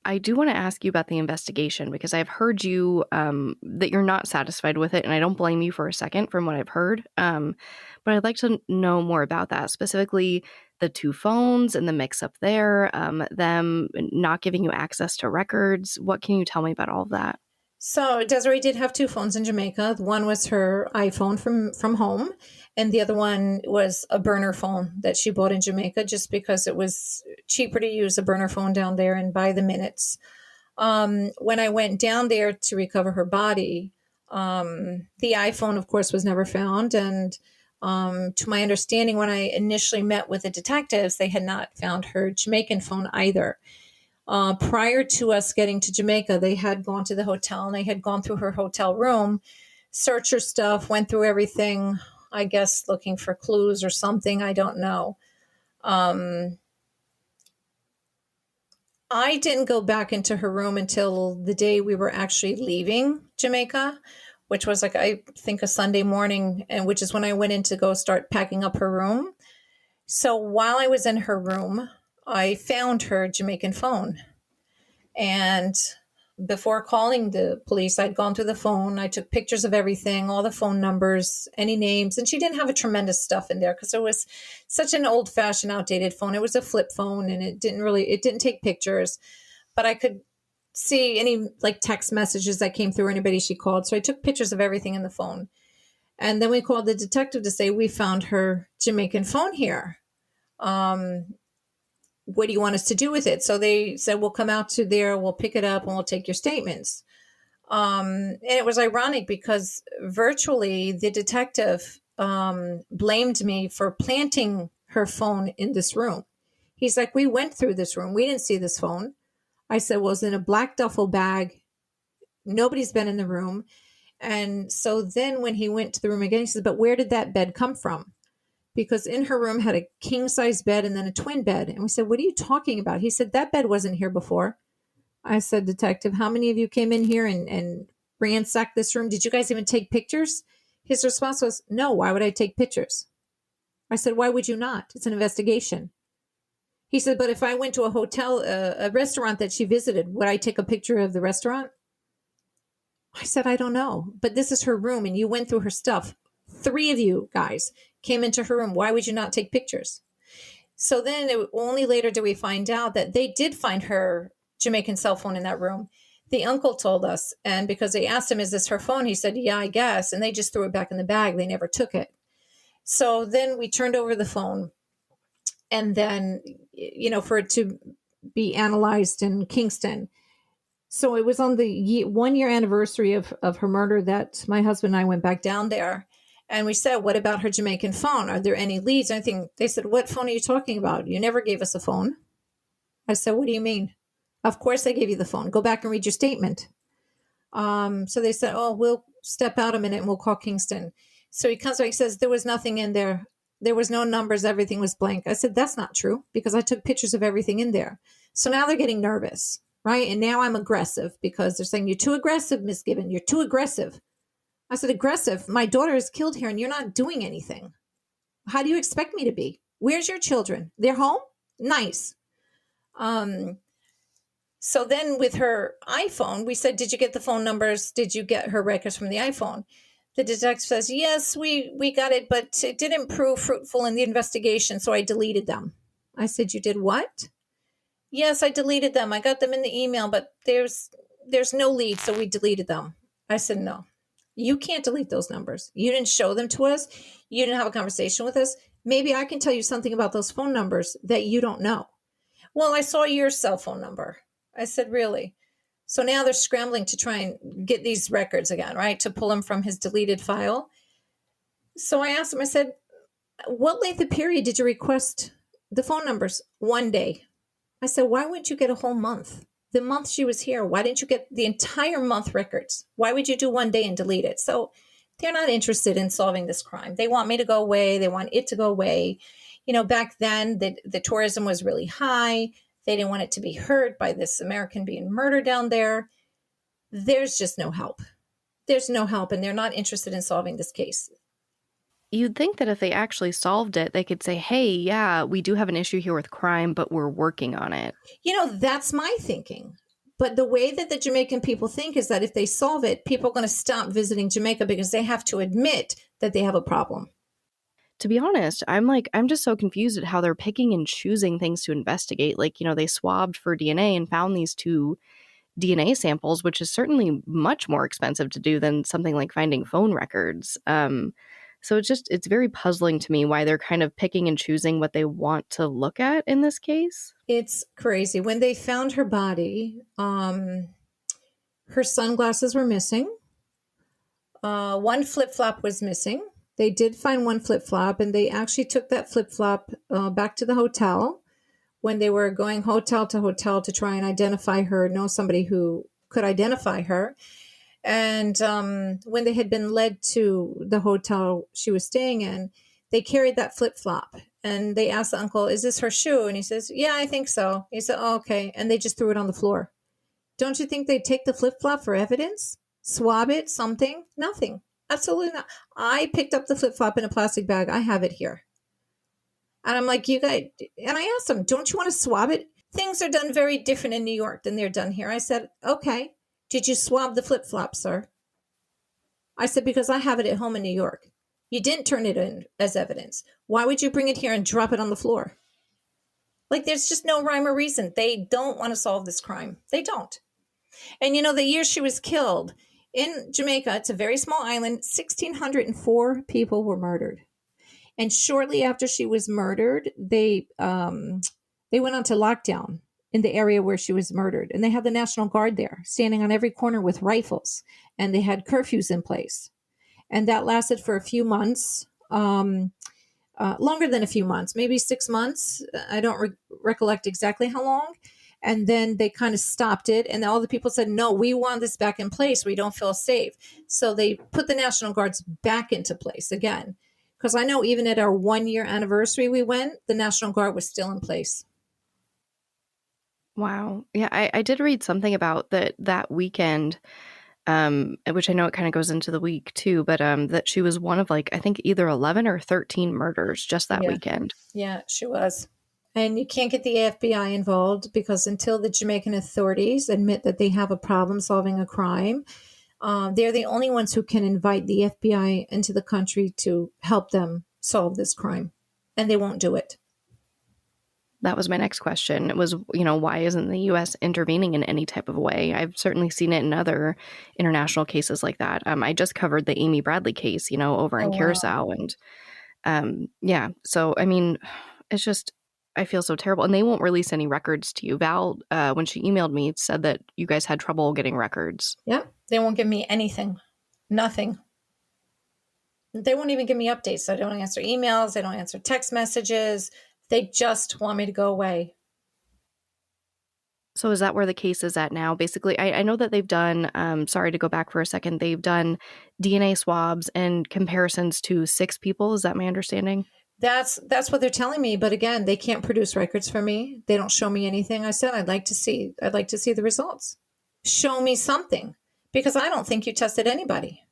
I do want to ask you about the investigation because I've heard you that you're not satisfied with it, and I don't blame you for a second from what I've heard. But I'd like to know more about that, specifically the 2 phones and the mix-up there, them not giving you access to records. What can you tell me about all of that?
So Desiree did have 2 phones in Jamaica. One was her iPhone from home, and the other one was a burner phone that she bought in Jamaica just because it was cheaper to use a burner phone down there and buy the minutes. When I went down there to recover her body, the iPhone, of course, was never found. And to my understanding, when I initially met with the detectives, they had not found her Jamaican phone either. Prior to us getting to Jamaica, they had gone to the hotel and they had gone through her hotel room, searched her stuff, went through everything, I guess looking for clues or something. I don't know. I didn't go back into her room until the day we were actually leaving Jamaica, which was like, I think, a Sunday morning, and which is when I went in to go start packing up her room. So while I was in her room, I found her Jamaican phone. And before calling the police, I'd gone through the phone. I took pictures of everything, all the phone numbers, any names. And she didn't have a tremendous stuff in there because it was such an old-fashioned, outdated phone. It was a flip phone, and it didn't take pictures. But I could see any like text messages that came through or anybody she called. So I took pictures of everything in the phone. And then we called the detective to say, we found her Jamaican phone here. What do you want us to do with it? So they said, we'll come out to there, we'll pick it up, and we'll take your statements. And it was ironic because virtually the detective blamed me for planting her phone in this room. He's like, we went through this room. We didn't see this phone. I said, well, it was in a black duffel bag. Nobody's been in the room. And so then when he went to the room again, he said, but where did that bed come from? Because in her room had a king-size bed and then a twin bed. And we said, what are you talking about? He said, that bed wasn't here before. I said, detective, how many of you came in here and ransacked this room? Did you guys even take pictures? His response was, no, why would I take pictures? I said, why would you not? It's an investigation. He said, but if I went to a hotel, a restaurant that she visited, would I take a picture of the restaurant? I said, I don't know, but this is her room and you went through her stuff. 3 of you guys came into her room. Why would you not take pictures? So then only later do we find out that they did find her Jamaican cell phone in that room. The uncle told us, and because they asked him, is this her phone? He said, yeah, I guess. And they just threw it back in the bag. They never took it. So then we turned over the phone, and then, for it to be analyzed in Kingston. So it was on the 1-year anniversary of her murder that my husband and I went back down there. And we said, what about her Jamaican phone? Are there any leads? Anything? They said, what phone are you talking about? You never gave us a phone. I said, what do you mean? Of course, I gave you the phone. Go back and read your statement. So they said, oh, we'll step out a minute and we'll call Kingston. So he comes back, he says, there was nothing in there. There was no numbers. Everything was blank. I said, that's not true because I took pictures of everything in there. So now they're getting nervous, right? And now I'm aggressive because they're saying, you're too aggressive, Miss Gibbon. You're too aggressive. I said, aggressive? My daughter is killed here and you're not doing anything. How do you expect me to be? Where's your children? They're home? Nice. So then with her iPhone, we said, did you get the phone numbers? Did you get her records from the iPhone? The detective says, yes, we got it, but it didn't prove fruitful in the investigation, so I deleted them. I said, you did what? Yes, I deleted them. I got them in the email, but there's no lead, so we deleted them. I said, no, you can't delete those numbers. You didn't show them to us. You didn't have a conversation with us. Maybe I can tell you something about those phone numbers that you don't know. Well, I saw your cell phone number. I said, really? So now they're scrambling to try and get these records again, right? To pull them from his deleted file. So I asked him, I said, what length of period did you request the phone numbers? 1 day. I said, why wouldn't you get a whole month? The month she was here, why didn't you get the entire month records? Why would you do 1 day and delete it? So they're not interested in solving this crime. They want me to go away. They want it to go away. You know, back then the tourism was really high. They didn't want it to be heard by this American being murdered down there. There's just no help. There's no help, and they're not interested in solving this case.
You'd think that if they actually solved it, they could say, hey, yeah, we do have an issue here with crime, but we're working on it.
You know, that's my thinking. But the way that the Jamaican people think is that if they solve it, people are going to stop visiting Jamaica because they have to admit that they have a problem.
To be honest, I'm just so confused at how they're picking and choosing things to investigate. Like, they swabbed for DNA and found these 2 DNA samples, which is certainly much more expensive to do than something like finding phone records. So it's very puzzling to me why they're kind of picking and choosing what they want to look at in this case.
It's crazy. When they found her body, her sunglasses were missing. 1 flip-flop was missing. They did find 1 flip-flop, and they actually took that flip-flop back to the hotel when they were going hotel to hotel to try and identify her, know somebody who could identify her. And when they had been led to the hotel she was staying in, they carried that flip-flop. And they asked the uncle, is this her shoe? And he says, yeah, I think so. He said, oh, okay. And they just threw it on the floor. Don't you think they'd take the flip-flop for evidence? Swab it, something? Nothing. Absolutely not. I picked up the flip-flop in a plastic bag. I have it here. And I'm like, you guys, and I asked them, don't you want to swab it? Things are done very different in New York than they're done here. I said, okay. Did you swab the flip-flop, sir? I said, because I have it at home in New York. You didn't turn it in as evidence. Why would you bring it here and drop it on the floor? Like, there's just no rhyme or reason. They don't want to solve this crime. They don't. And, the year she was killed in Jamaica, it's a very small island, 1,604 people were murdered. And shortly after she was murdered, they went on to lockdown in the area where she was murdered. And they had the National Guard there, standing on every corner with rifles. And they had curfews in place. And that lasted for a few months, longer than a few months, maybe 6 months. I don't recollect exactly how long. And then they kind of stopped it. And all the people said, no, we want this back in place. We don't feel safe. So they put the National Guards back into place again. Because I know even at our 1-year anniversary we went, the National Guard was still in place.
Wow. Yeah, I did read something about that weekend, which I know it kind of goes into the week too, but that she was one of I think either 11 or 13 murders just that weekend.
Yeah, she was. And you can't get the FBI involved because until the Jamaican authorities admit that they have a problem solving a crime, they're the only ones who can invite the FBI into the country to help them solve this crime. And they won't do it.
That was my next question. It was, why isn't the U.S. intervening in any type of way? I've certainly seen it in other international cases like that. I just covered the Amy Bradley case, over in Curacao. Wow. And yeah, so, I mean, it's just, I feel so terrible. And they won't release any records to you. Val, when she emailed me, said that you guys had trouble getting records.
Yep. They won't give me anything. Nothing. They won't even give me updates. So I don't answer emails. They don't answer text messages. They just want me to go away.
So is that where the case is at now? Basically, I know that they've done, sorry to go back for a second, they've done DNA swabs and comparisons to 6 people. Is that my understanding?
That's what they're telling me. But again, they can't produce records for me. They don't show me anything. I said, I'd like to see the results. Show me something, because I don't think you tested anybody.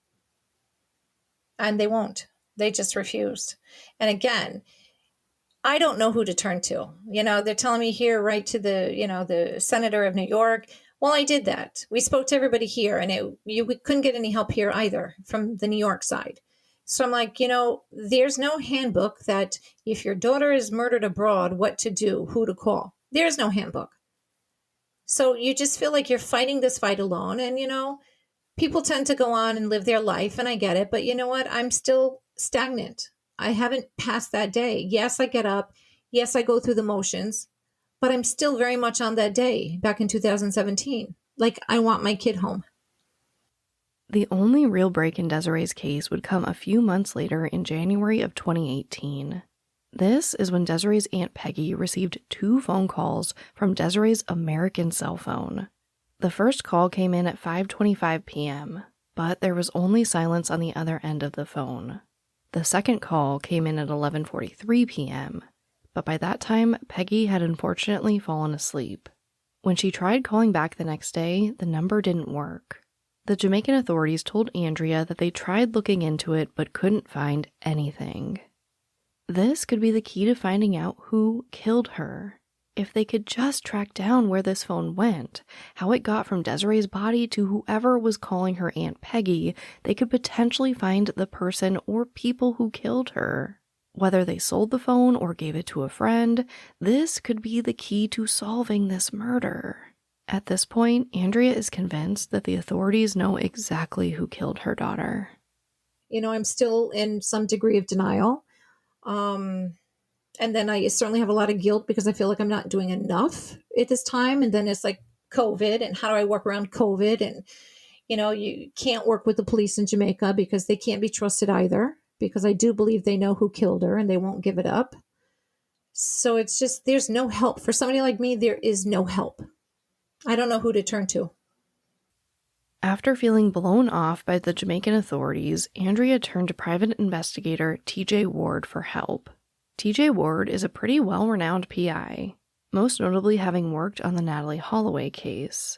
And they won't. They just refused. And again, I don't know who to turn to. They're telling me here, right to the senator of New York. Well, I did that. We spoke to everybody here, and we couldn't get any help here either from the New York side. So I'm like, there's no handbook that if your daughter is murdered abroad, what to do, who to call. There's no handbook. So you just feel like you're fighting this fight alone. And, people tend to go on and live their life, and I get it. But you know what? I'm still stagnant. I haven't passed that day. Yes, I get up. Yes, I go through the motions, but I'm still very much on that day back in 2017. Like, I want my kid home.
The only real break in Desiree's case would come a few months later in January of 2018. This is when Desiree's Aunt Peggy received 2 phone calls from Desiree's American cell phone. The first call came in at 5:25 p.m., but there was only silence on the other end of the phone. The second call came in at 11:43 p.m., but by that time, Peggy had unfortunately fallen asleep. When she tried calling back the next day, the number didn't work. The Jamaican authorities told Andrea that they tried looking into it but couldn't find anything. This could be the key to finding out who killed her. If they could just track down where this phone went, how it got from Desiree's body to whoever was calling her Aunt Peggy, they could potentially find the person or people who killed her. Whether they sold the phone or gave it to a friend, this could be the key to solving this murder. At this point, Andrea is convinced that the authorities know exactly who killed her daughter.
I'm still in some degree of denial. And then I certainly have a lot of guilt because I feel like I'm not doing enough at this time. And then it's like COVID, and how do I work around COVID? And, you can't work with the police in Jamaica because they can't be trusted either, because I do believe they know who killed her and they won't give it up. So it's just, there's no help. For somebody like me, there is no help. I don't know who to turn to.
After feeling blown off by the Jamaican authorities, Andrea turned to private investigator TJ Ward for help. TJ Ward is a pretty well-renowned PI, most notably having worked on the Natalie Holloway case.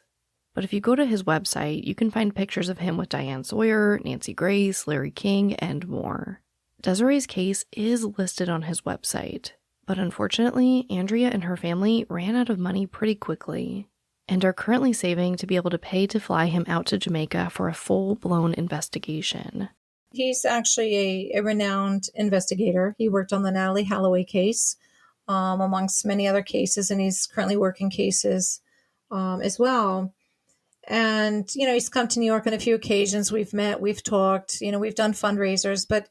But if you go to his website, you can find pictures of him with Diane Sawyer, Nancy Grace, Larry King, and more. Desiree's case is listed on his website, but unfortunately, Andrea and her family ran out of money pretty quickly, and are currently saving to be able to pay to fly him out to Jamaica for a full-blown investigation.
He's actually a renowned investigator. He worked on the Natalie Holloway case, amongst many other cases, and he's currently working cases as well. And, he's come to New York on a few occasions. We've met, we've talked, we've done fundraisers, but,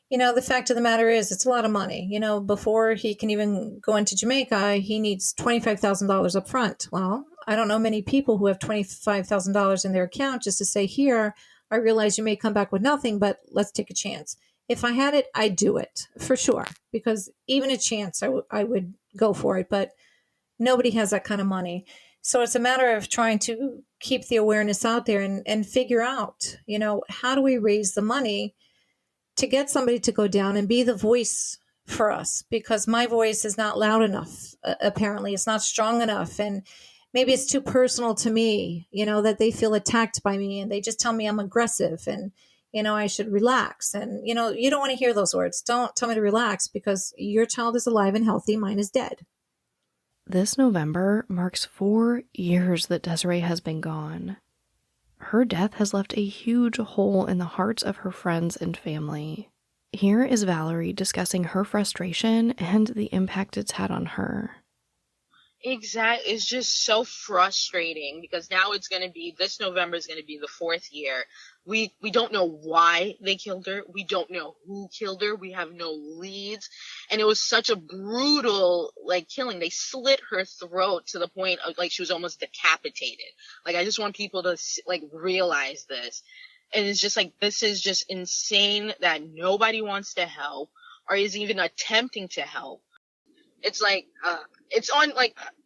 the fact of the matter is it's a lot of money. Before he can even go into Jamaica, he needs $25,000 up front. Well, I don't know many people who have $25,000 in their account just to say, here, I realize you may come back with nothing, but let's take a chance. If I had it, I'd do it for sure, because even a chance, I would go for it, but nobody has that kind of money. So it's a matter of trying to keep the awareness out there and figure out, how do we raise the money to get somebody to go down and be the voice for us, because my voice is not loud enough. Apparently it's not strong enough. And maybe it's too personal to me, that they feel attacked by me and they just tell me I'm aggressive and, I should relax. And, you don't want to hear those words. Don't tell me to relax, because your child is alive and healthy. Mine is dead.
This November marks 4 years that Desiree has been gone. Her death has left a huge hole in the hearts of her friends and family. Here is Valerie discussing her frustration and the impact it's had on her.
Exactly. It's just so frustrating because now this November is going to be the 4th year. We don't know why they killed her. We don't know who killed her. We have no leads. And it was such a brutal, killing. They slit her throat to the point of, she was almost decapitated. I just want people to, realize this. And it's just this is just insane that nobody wants to help or is even attempting to help. It's it's on,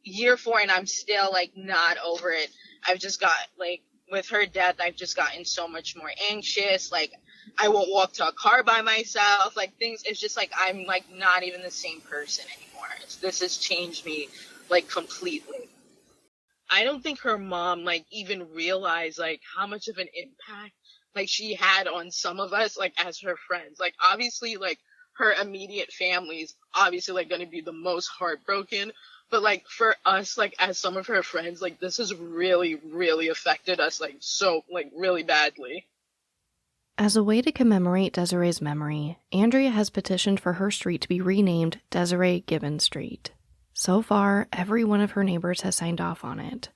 year 4 and I'm still like not over it. I've just got like, with her death, I've just gotten so much more anxious. Like, I won't walk to a car by myself. Like, things, it's just like, I'm like not even the same person anymore. This has changed me like completely. I don't think her mom like even realized like how much of an impact like she had on some of us, like as her friends. Like, obviously, like her immediate family's obviously like going to be the most heartbroken. But, like, for us, like, as some of her friends, like, this has really, really affected us, like, so, like, really badly.
As a way to commemorate Desiree's memory, Andrea has petitioned for her street to be renamed Desiree Gibbon Street. So far, every one of her neighbors has signed off on it,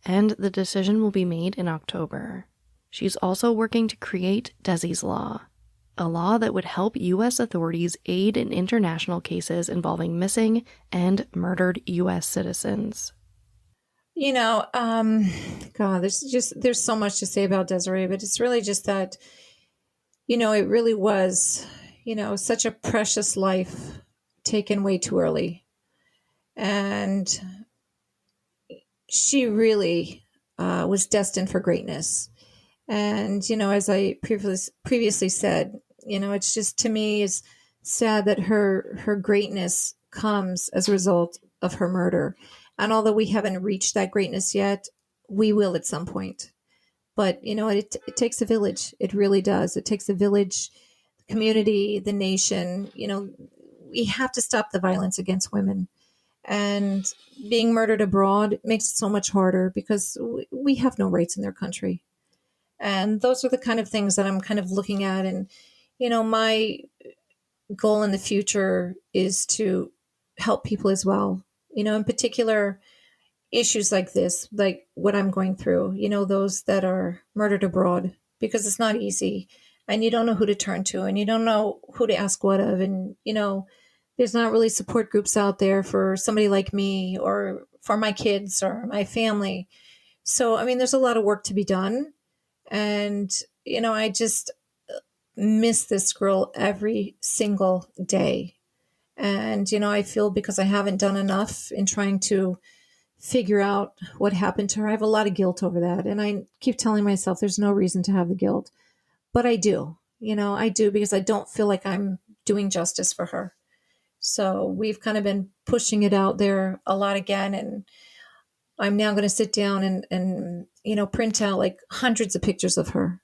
and the decision will be made in October. She's also working to create Desi's Law, a law that would help U.S. authorities aid in international cases involving missing and murdered U.S. citizens.
You know, God, there's so much to say about Desiree, but it's really just that, you know, it really was, you know, such a precious life taken way too early. And she really was destined for greatness. And, you know, as I previously said, you know, it's just, to me, is sad that her greatness comes as a result of her murder. And although we haven't reached that greatness yet, we will at some point. But, you know, it takes a village. It really does. It takes a village, the community, the nation. You know, we have to stop the violence against women. And being murdered abroad makes it so much harder because we have no rights in their country. And those are the kind of things that I'm kind of looking at. And, you know, my goal in the future is to help people as well. You know, in particular, issues like this, like what I'm going through, you know, those that are murdered abroad, because it's not easy and you don't know who to turn to and you don't know who to ask what of. And, you know, there's not really support groups out there for somebody like me or for my kids or my family. So, I mean, there's a lot of work to be done. And, you know, I just miss this girl every single day. And, you know, I feel because I haven't done enough in trying to figure out what happened to her, I have a lot of guilt over that. And I keep telling myself there's no reason to have the guilt. But I do, you know, I do, because I don't feel like I'm doing justice for her. So we've kind of been pushing it out there a lot again. And I'm now going to sit down and, you know, print out like hundreds of pictures of her.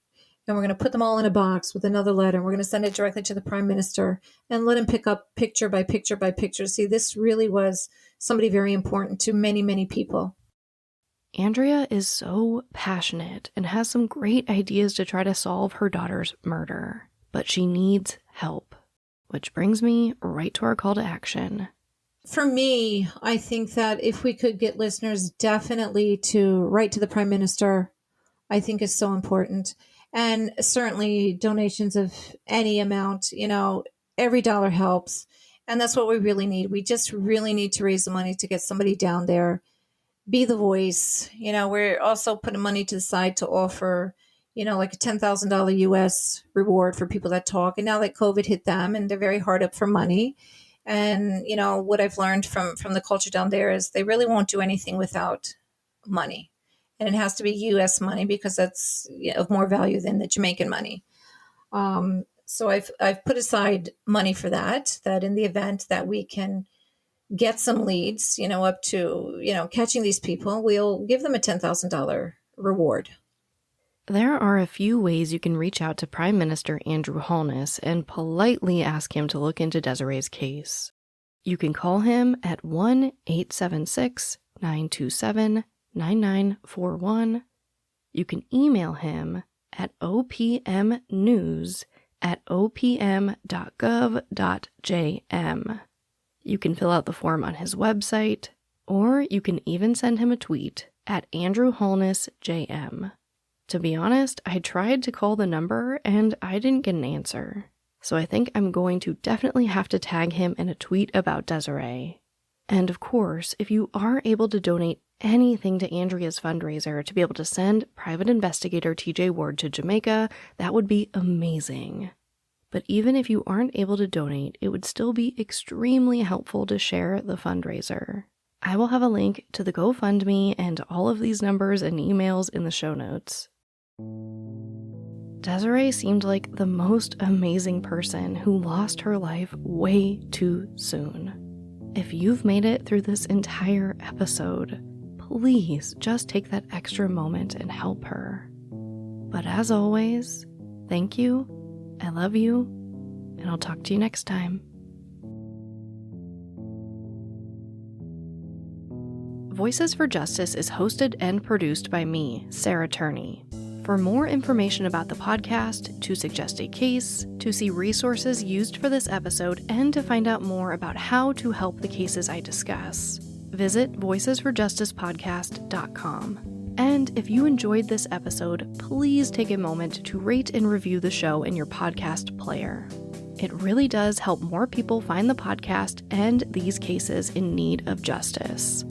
And we're going to put them all in a box with another letter. And we're going to send it directly to the Prime Minister and let him pick up picture by picture by picture. See, this really was somebody very important to many, many people.
Andrea is so passionate and has some great ideas to try to solve her daughter's murder, but she needs help. Which brings me right to our call to action.
For me, I think that if we could get listeners definitely to write to the Prime Minister, I think is so important. And certainly donations of any amount, you know, every dollar helps. And that's what we really need. We just really need to raise the money to get somebody down there, be the voice. You know, we're also putting money to the side to offer, you know, like a $10,000 US reward for people that talk. And now that COVID hit them and they're very hard up for money. And, you know, what I've learned from the culture down there is they really won't do anything without money. And it has to be U.S. money because that's, you know, of more value than the Jamaican money. So I've put aside money for that in the event that we can get some leads, you know, up to, you know, catching these people, we'll give them a $10,000 reward.
There are a few ways you can reach out to Prime Minister Andrew Holness and politely ask him to look into Desiree's case. You can call him at 1-876-927-9941. You can email him at opmnews@opm.gov.jm. You can fill out the form on his website, or you can even send him a tweet at AndrewHolnessJM. To be honest, I tried to call the number and I didn't get an answer. So I think I'm going to definitely have to tag him in a tweet about Desiree. And of course, if you are able to donate anything to Andrea's fundraiser to be able to send private investigator TJ Ward to Jamaica, that would be amazing. But even if you aren't able to donate, it would still be extremely helpful to share the fundraiser. I will have a link to the GoFundMe and all of these numbers and emails in the show notes. Desiree seemed like the most amazing person who lost her life way too soon. If you've made it through this entire episode, please just take that extra moment and help her. But as always, thank you, I love you, and I'll talk to you next time. Voices for Justice is hosted and produced by me, Sarah Turney. For more information about the podcast, to suggest a case, to see resources used for this episode, and to find out more about how to help the cases I discuss, visit voicesforjusticepodcast.com. And if you enjoyed this episode, please take a moment to rate and review the show in your podcast player. It really does help more people find the podcast and these cases in need of justice.